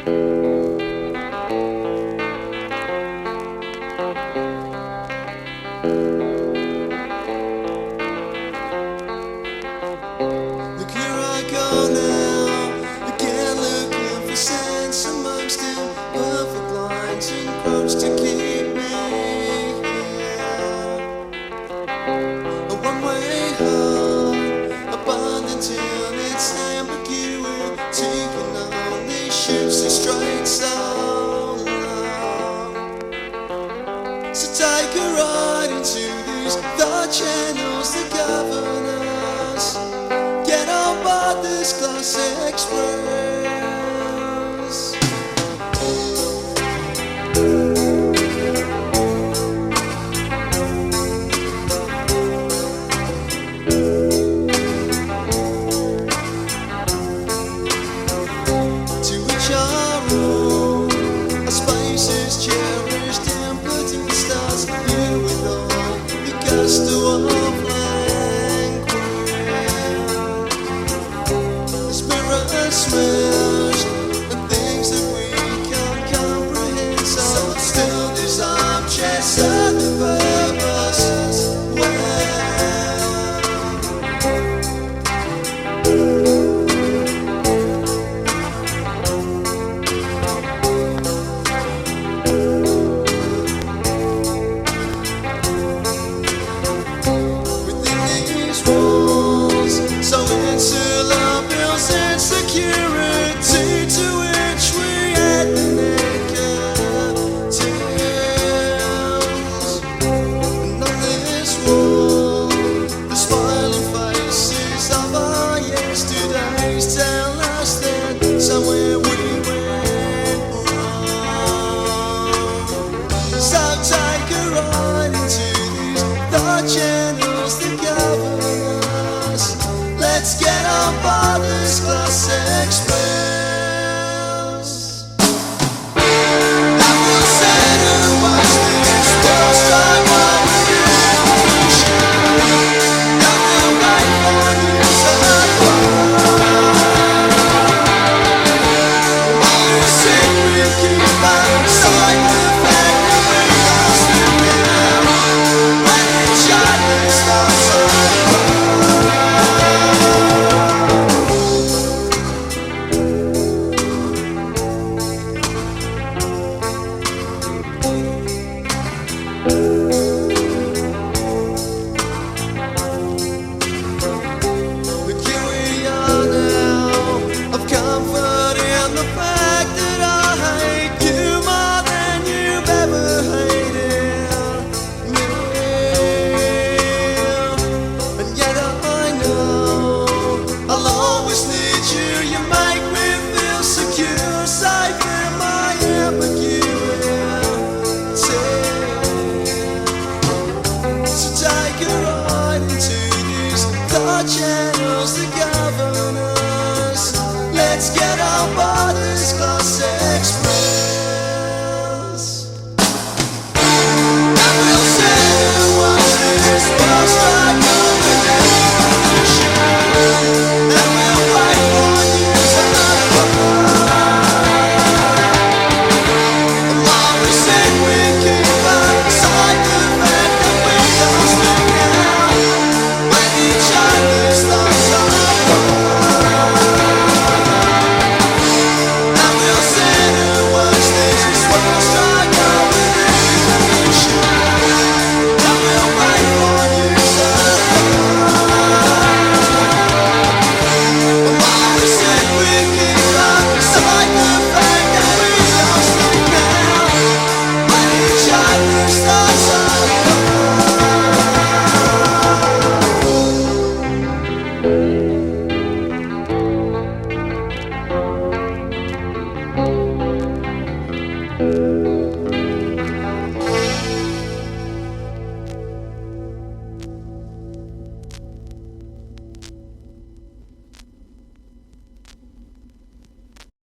Look, here I go now, again looking for sense amongst imperfect lines and quotes to keep me here. A one-way heart, abundant in its ambiguity, can only shoot so straight so long. So take a ride into these thought channels that govern us. Get on board this class express. To each our own, a space is cherished and put in the stars. Here with all the gusto of language, the spirit smashed and things that we can't comprehend. So still these objects serve the purpose well. Within these walls, so insular, builds insecurity to which we add the negatives. And on this wall, the smiling faces of our yesterdays tell us that somewhere we went wrong. So take a ride into these thought channels that govern us. Let's get on board this class express. And we'll sit and watch this world start one revolution. And we'll wait for news and while we sit, we keep outside the fact that we lost the will. When each other starts Look, here we are now, of comfort in the fact that I hate you more than you've ever hated me. And yet I know I'll always need you. You make me feel secure, safe in my ambiguity. So take a ride into these thought channels that govern us. Let's get on board this class.